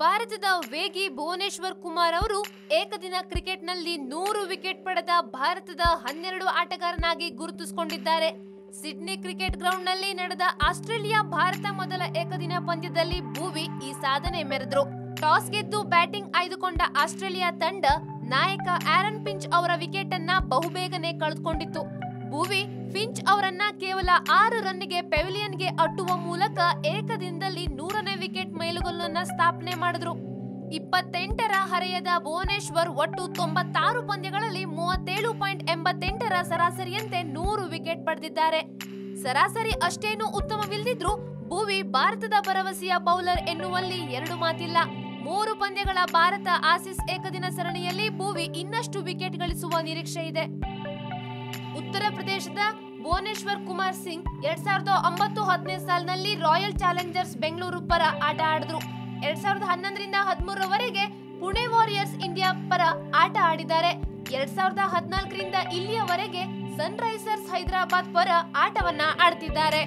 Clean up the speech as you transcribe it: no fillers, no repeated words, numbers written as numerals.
ಭಾರತದ ವೇಗಿ ಭುವನೇಶ್ವರ್ ಕುಮಾರ್ ಅವರು ಏಕದಿನ ಕ್ರಿಕೆಟ್ನಲ್ಲಿ 100 ವಿಕೆಟ್ ಪಡೆದ ಭಾರತದ 12 ಆಟಗಾರನಾಗಿ ಗುರುತಿಸಿಕೊಂಡಿದ್ದಾರೆ. ಸಿಡ್ನಿ ಕ್ರಿಕೆಟ್ ಗ್ರೌಂಡ್ನಲ್ಲಿ ನಡೆದ ಆಸ್ಟ್ರೇಲಿಯಾ ಭಾರತ ಮೊದಲ ಏಕದಿನ ಪಂದ್ಯದಲ್ಲಿ ಭುವಿ ಈ ಸಾಧನೆ ಮೆರೆದರು. ಟಾಸ್ ಗೆದ್ದು ಬ್ಯಾಟಿಂಗ್ ಆಯ್ದುಕೊಂಡ ಆಸ್ಟ್ರೇಲಿಯಾ ತಂಡ ನಾಯಕ ಆರನ್ ಫಿಂಚ್ ಅವರ ವಿಕೆಟ್ ಅನ್ನ ಬಹುಬೇಗನೆ ಕಳೆದುಕೊಂಡಿತ್ತು. ಭುವಿ ಫಿಂಚ್ ಅವರನ್ನ ಕೇವಲ 6 ರನ್ನಿಗೆ ಪೆವಿಲಿಯನ್ಗೆ ಅಟ್ಟುವ ಮೂಲಕ ಏಕದಿನದಲ್ಲಿ 100ನೇ ವಿಕೆಟ್ ಮೈಲುಗಲ್ಲನ್ನ ಸ್ಥಾಪನೆ ಮಾಡಿದ್ರು. 28ರ ಹರೆಯದ ಭುವನೇಶ್ವರ್ ಒಟ್ಟು 96 ಪಂದ್ಯಗಳಲ್ಲಿ 37.88ರ ಸರಾಸರಿಯಂತೆ 100 ವಿಕೆಟ್ ಪಡೆದಿದ್ದಾರೆ. ಸರಾಸರಿ ಅಷ್ಟೇನು ಉತ್ತಮವಿಲ್ಲದಿದ್ರು ಭುವಿ ಭಾರತದ ಭರವಸೆಯ ಬೌಲರ್ ಎನ್ನುವಲ್ಲಿ ಎರಡು ಮಾತಿಲ್ಲ. 3 ಪಂದ್ಯಗಳ ಭಾರತ ಆಸೀಸ್ ಏಕದಿನ ಸರಣಿಯಲ್ಲಿ ಭುವಿ ಇನ್ನಷ್ಟು ವಿಕೆಟ್ ಗಳಿಸುವ ನಿರೀಕ್ಷೆ ಇದೆ. ಉತ್ತರ ಪ್ರದೇಶದ ಭುವನೇಶ್ವರ್ ಕುಮಾರ್ ಸಿಂಗ್ 2009-10ನೇ ಸಾಲಿನಲ್ಲಿ ರಾಯಲ್ ಚಾಲೆಂಜರ್ಸ್ ಬೆಂಗಳೂರು ಪರ ಆಟ ಆಡಿದ್ರು. 2011ರಿಂದ 13ರವರೆಗೆ ಪುಣೆ ವಾರಿಯರ್ಸ್ ಇಂಡಿಯಾ ಪರ ಆಟ ಆಡಿದ್ದಾರೆ. 2014ರಿಂದ ಇಲ್ಲಿಯವರೆಗೆ ಸನ್ ರೈಸರ್ಸ್ ಹೈದರಾಬಾದ್ ಪರ ಆಟವನ್ನ ಆಡ್ತಿದ್ದಾರೆ.